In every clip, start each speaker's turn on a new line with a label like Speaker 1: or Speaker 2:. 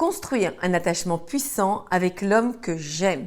Speaker 1: Construire un attachement puissant avec l'homme que j'aime.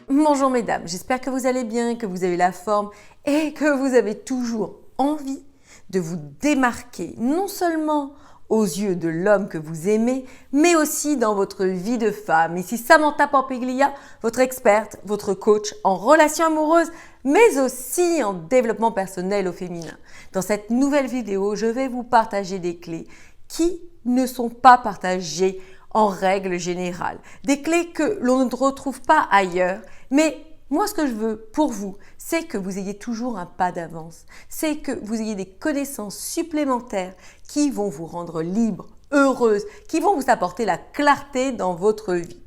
Speaker 1: Bonjour mesdames, j'espère que vous allez bien, que vous avez la forme et que vous avez toujours envie de vous démarquer, non seulement aux yeux de l'homme que vous aimez, mais aussi dans votre vie de femme. Ici Samantha Pampiglia, votre experte, votre coach en relations amoureuses, mais aussi en développement personnel au féminin. Dans cette nouvelle vidéo, je vais vous partager des clés qui ne sont pas partagées en règle générale. Des clés que l'on ne retrouve pas ailleurs, mais moi, ce que je veux pour vous, c'est que vous ayez toujours un pas d'avance. C'est que vous ayez des connaissances supplémentaires qui vont vous rendre libre, heureuse, qui vont vous apporter la clarté dans votre vie.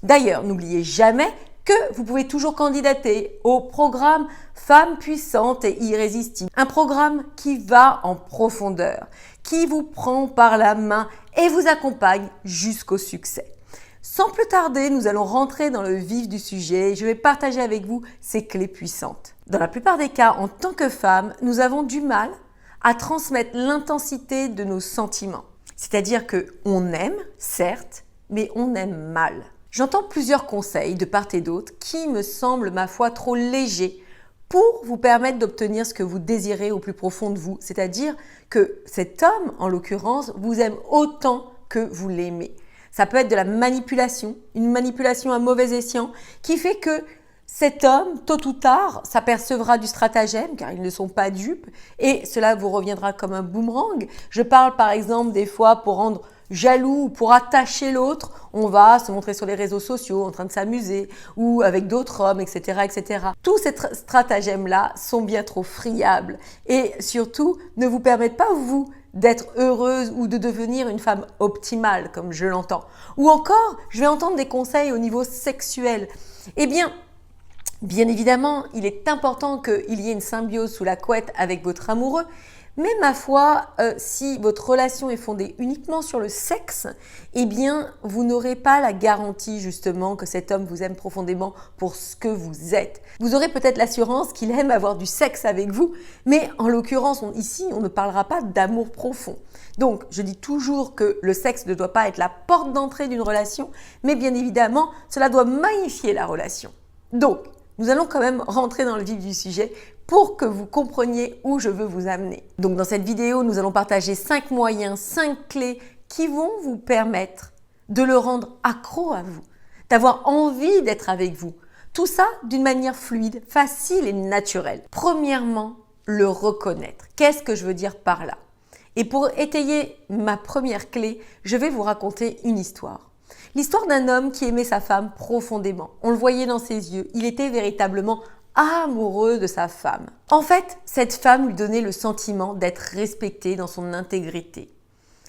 Speaker 1: D'ailleurs, n'oubliez jamais que vous pouvez toujours candidater au programme Femmes puissantes et irrésistibles. Un programme qui va en profondeur, qui vous prend par la main et vous accompagne jusqu'au succès. Sans plus tarder, nous allons rentrer dans le vif du sujet et je vais partager avec vous ces clés puissantes. Dans la plupart des cas, en tant que femme, nous avons du mal à transmettre l'intensité de nos sentiments. C'est-à-dire qu'on aime, certes, mais on aime mal. J'entends plusieurs conseils de part et d'autre qui me semblent, ma foi, trop légers pour vous permettre d'obtenir ce que vous désirez au plus profond de vous. C'est-à-dire que cet homme, en l'occurrence, vous aime autant que vous l'aimez. Ça peut être de la manipulation, une manipulation à mauvais escient qui fait que cet homme, tôt ou tard, s'apercevra du stratagème car ils ne sont pas dupes et cela vous reviendra comme un boomerang. Je parle par exemple des fois pour rendre jaloux ou pour attacher l'autre, on va se montrer sur les réseaux sociaux en train de s'amuser ou avec d'autres hommes, etc., etc. Tous ces stratagèmes-là sont bien trop friables et surtout ne vous permettent pas, vous, d'être heureuse ou de devenir une femme optimale, comme je l'entends. Ou encore, je vais entendre des conseils au niveau sexuel. Eh bien évidemment, il est important qu'il y ait une symbiose sous la couette avec votre amoureux, mais ma foi, si votre relation est fondée uniquement sur le sexe, eh bien, vous n'aurez pas la garantie justement que cet homme vous aime profondément pour ce que vous êtes. Vous aurez peut-être l'assurance qu'il aime avoir du sexe avec vous, mais en l'occurrence, ici, on ne parlera pas d'amour profond. Donc, je dis toujours que le sexe ne doit pas être la porte d'entrée d'une relation, mais bien évidemment, cela doit magnifier la relation. Donc, nous allons quand même rentrer dans le vif du sujet pour que vous compreniez où je veux vous amener. Donc dans cette vidéo, nous allons partager 5 moyens, 5 clés qui vont vous permettre de le rendre accro à vous, d'avoir envie d'être avec vous. Tout ça d'une manière fluide, facile et naturelle. Premièrement, le reconnaître. Qu'est-ce que je veux dire par là? Et pour étayer ma première clé, je vais vous raconter une histoire. L'histoire d'un homme qui aimait sa femme profondément. On le voyait dans ses yeux. Il était véritablement amoureux de sa femme. En fait, cette femme lui donnait le sentiment d'être respectée dans son intégrité.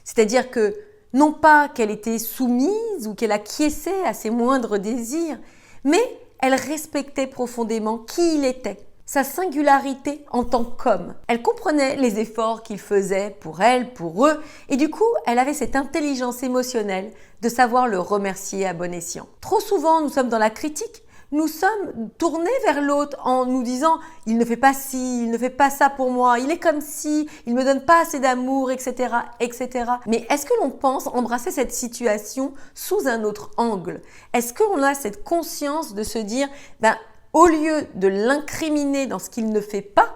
Speaker 1: C'est-à-dire que, non pas qu'elle était soumise ou qu'elle acquiesçait à ses moindres désirs, mais elle respectait profondément qui il était, sa singularité en tant qu'homme. Elle comprenait les efforts qu'il faisait pour elle, pour eux, et du coup, elle avait cette intelligence émotionnelle de savoir le remercier à bon escient. Trop souvent, nous sommes dans la critique. Nous sommes tournés vers l'autre en nous disant « il ne fait pas ci, il ne fait pas ça pour moi, il est comme ci, il ne me donne pas assez d'amour, etc. etc. » Mais est-ce que l'on pense embrasser cette situation sous un autre angle? Est-ce qu'on a cette conscience de se dire « au lieu de l'incriminer dans ce qu'il ne fait pas,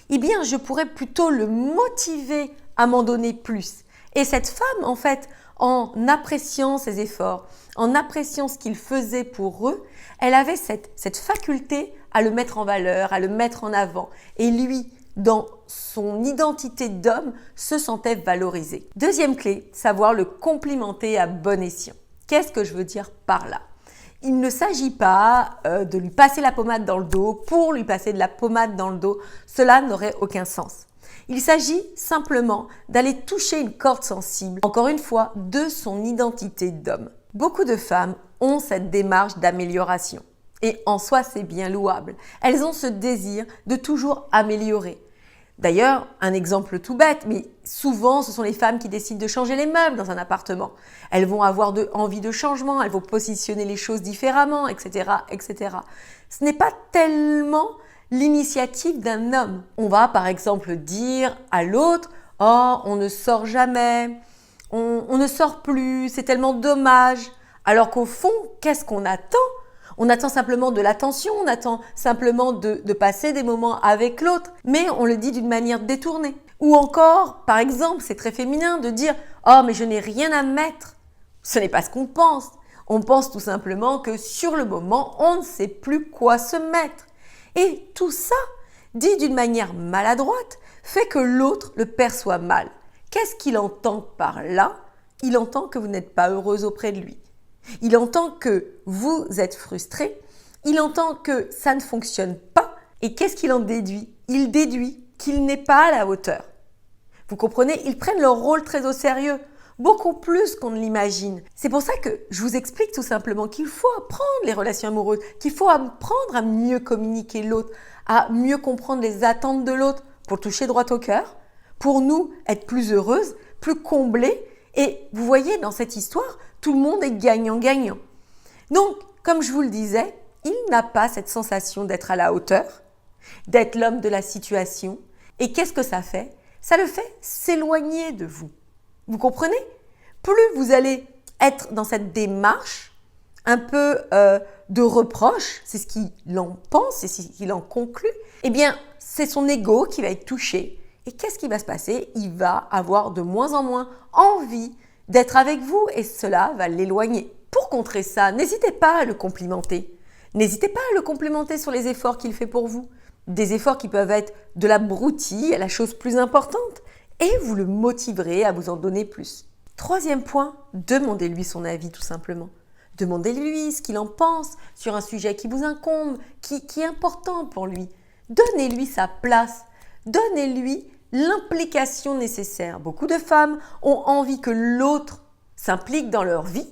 Speaker 1: eh bien je pourrais plutôt le motiver à m'en donner plus. » Et cette femme, en fait, en appréciant ses efforts, en appréciant ce qu'il faisait pour eux, elle avait cette faculté à le mettre en valeur, à le mettre en avant. Et lui, dans son identité d'homme, se sentait valorisé. Deuxième clé, savoir le complimenter à bon escient. Qu'est-ce que je veux dire par là? Il ne s'agit pas de lui passer la pommade dans le dos pour lui passer de la pommade dans le dos. Cela n'aurait aucun sens. Il s'agit simplement d'aller toucher une corde sensible, encore une fois, de son identité d'homme. Beaucoup de femmes ont cette démarche d'amélioration. Et en soi, c'est bien louable. Elles ont ce désir de toujours améliorer. D'ailleurs, un exemple tout bête, mais souvent ce sont les femmes qui décident de changer les meubles dans un appartement. Elles vont avoir envie de changement, elles vont positionner les choses différemment, etc., etc. Ce n'est pas tellement l'initiative d'un homme. On va par exemple dire à l'autre « Oh, on ne sort jamais, on ne sort plus, c'est tellement dommage ». Alors qu'au fond, qu'est-ce qu'on attend ? On attend simplement de l'attention, on attend simplement de passer des moments avec l'autre, mais on le dit d'une manière détournée. Ou encore, par exemple, c'est très féminin de dire « Oh, mais je n'ai rien à mettre ». Ce n'est pas ce qu'on pense. On pense tout simplement que sur le moment, on ne sait plus quoi se mettre. Et tout ça, dit d'une manière maladroite, fait que l'autre le perçoit mal. Qu'est-ce qu'il entend par là ? Il entend que vous n'êtes pas heureuse auprès de lui. Il entend que vous êtes frustré, il entend que ça ne fonctionne pas, et qu'est-ce qu'il en déduit ? Il déduit qu'il n'est pas à la hauteur. Vous comprenez ? Ils prennent leur rôle très au sérieux, beaucoup plus qu'on ne l'imagine. C'est pour ça que je vous explique tout simplement qu'il faut apprendre les relations amoureuses, qu'il faut apprendre à mieux communiquer l'autre, à mieux comprendre les attentes de l'autre pour toucher droit au cœur, pour nous être plus heureuses, plus comblées. Et vous voyez, dans cette histoire, tout le monde est gagnant-gagnant. Donc, comme je vous le disais, il n'a pas cette sensation d'être à la hauteur, d'être l'homme de la situation. Et qu'est-ce que ça fait ? Ça le fait s'éloigner de vous. Vous comprenez ? Plus vous allez être dans cette démarche un peu de reproche, c'est ce qu'il en pense, c'est ce qu'il en conclut, eh bien, c'est son ego qui va être touché. Et qu'est-ce qui va se passer ? Il va avoir de moins en moins envie d'être avec vous et cela va l'éloigner. Pour contrer ça, n'hésitez pas à le complimenter. N'hésitez pas à le complimenter sur les efforts qu'il fait pour vous. Des efforts qui peuvent être de la broutille à la chose plus importante et vous le motiverez à vous en donner plus. Troisième point, demandez-lui son avis tout simplement. Demandez-lui ce qu'il en pense sur un sujet qui vous incombe, qui est important pour lui. Donnez-lui sa place. Donnez-lui l'implication nécessaire. Beaucoup de femmes ont envie que l'autre s'implique dans leur vie,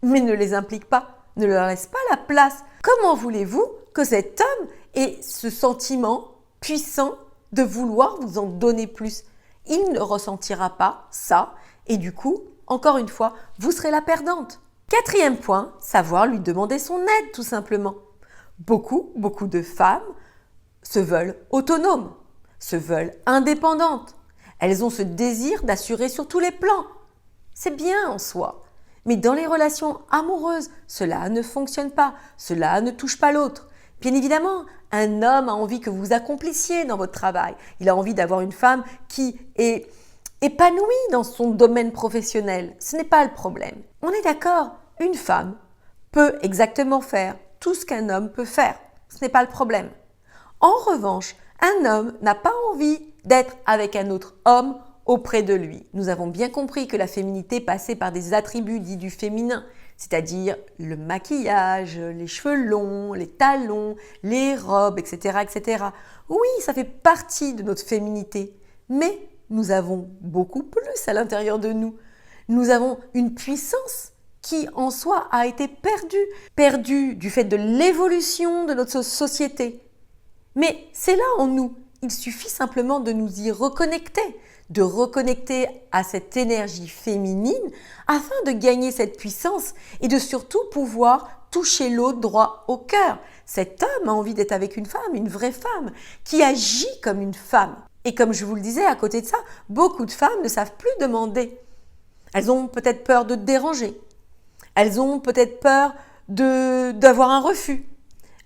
Speaker 1: mais ne les implique pas, ne leur laisse pas la place. Comment voulez-vous que cet homme ait ce sentiment puissant de vouloir vous en donner plus ? Il ne ressentira pas ça et du coup, encore une fois, vous serez la perdante. Quatrième point, savoir lui demander son aide tout simplement. Beaucoup de femmes se veulent autonomes, se veulent indépendantes. Elles ont ce désir d'assurer sur tous les plans. C'est bien en soi. Mais dans les relations amoureuses, cela ne fonctionne pas. Cela ne touche pas l'autre. Bien évidemment, un homme a envie que vous accomplissiez dans votre travail. Il a envie d'avoir une femme qui est épanouie dans son domaine professionnel. Ce n'est pas le problème. On est d'accord, une femme peut exactement faire tout ce qu'un homme peut faire. Ce n'est pas le problème. En revanche, un homme n'a pas envie d'être avec un autre homme auprès de lui. Nous avons bien compris que la féminité passait par des attributs dits du féminin, c'est-à-dire le maquillage, les cheveux longs, les talons, les robes, etc., etc. Oui, ça fait partie de notre féminité, mais nous avons beaucoup plus à l'intérieur de nous. Nous avons une puissance qui en soi a été perdue du fait de l'évolution de notre société. Mais c'est là en nous. Il suffit simplement de nous y reconnecter, de reconnecter à cette énergie féminine afin de gagner cette puissance et de surtout pouvoir toucher l'autre droit au cœur. Cet homme a envie d'être avec une femme, une vraie femme, qui agit comme une femme. Et comme je vous le disais, à côté de ça, beaucoup de femmes ne savent plus demander. Elles ont peut-être peur de déranger. Elles ont peut-être peur d'avoir un refus.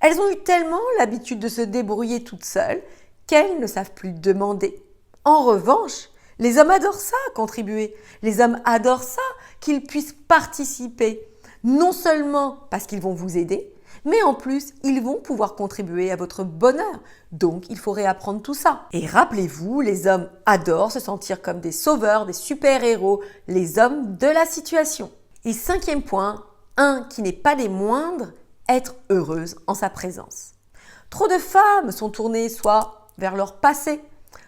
Speaker 1: Elles ont eu tellement l'habitude de se débrouiller toutes seules qu'elles ne savent plus demander. En revanche, les hommes adorent ça, contribuer. Les hommes adorent ça, qu'ils puissent participer. Non seulement parce qu'ils vont vous aider, mais en plus, ils vont pouvoir contribuer à votre bonheur. Donc, il faut réapprendre tout ça. Et rappelez-vous, les hommes adorent se sentir comme des sauveurs, des super-héros, les hommes de la situation. Et cinquième point, un qui n'est pas des moindres, être heureuse en sa présence. Trop de femmes sont tournées soit vers leur passé,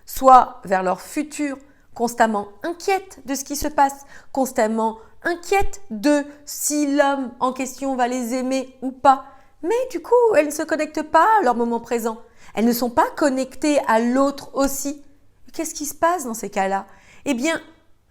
Speaker 1: soit vers leur futur, constamment inquiètes de ce qui se passe, constamment inquiètes de si l'homme en question va les aimer ou pas. Mais du coup, elles ne se connectent pas à leur moment présent. Elles ne sont pas connectées à l'autre aussi. Qu'est-ce qui se passe dans ces cas-là? Eh bien,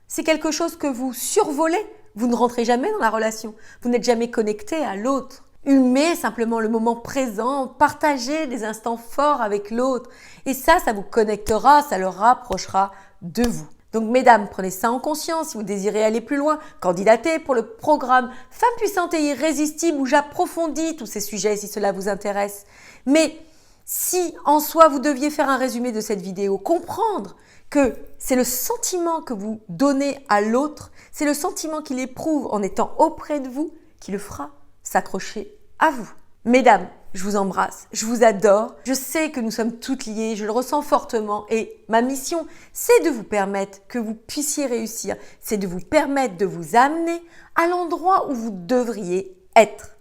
Speaker 1: c'est quelque chose que vous survolez. Vous ne rentrez jamais dans la relation. Vous n'êtes jamais connecté à l'autre. Humez simplement le moment présent, partagez des instants forts avec l'autre. Et ça vous connectera, ça le rapprochera de vous. Donc mesdames, prenez ça en conscience si vous désirez aller plus loin. Candidatez pour le programme Femme puissante et irrésistible où j'approfondis tous ces sujets si cela vous intéresse. Mais si en soi vous deviez faire un résumé de cette vidéo, comprendre que c'est le sentiment que vous donnez à l'autre, c'est le sentiment qu'il éprouve en étant auprès de vous qui le fera s'accrocher à vous. Mesdames, je vous embrasse, je vous adore, je sais que nous sommes toutes liées, je le ressens fortement et ma mission, c'est de vous permettre que vous puissiez réussir, c'est de vous permettre de vous amener à l'endroit où vous devriez être.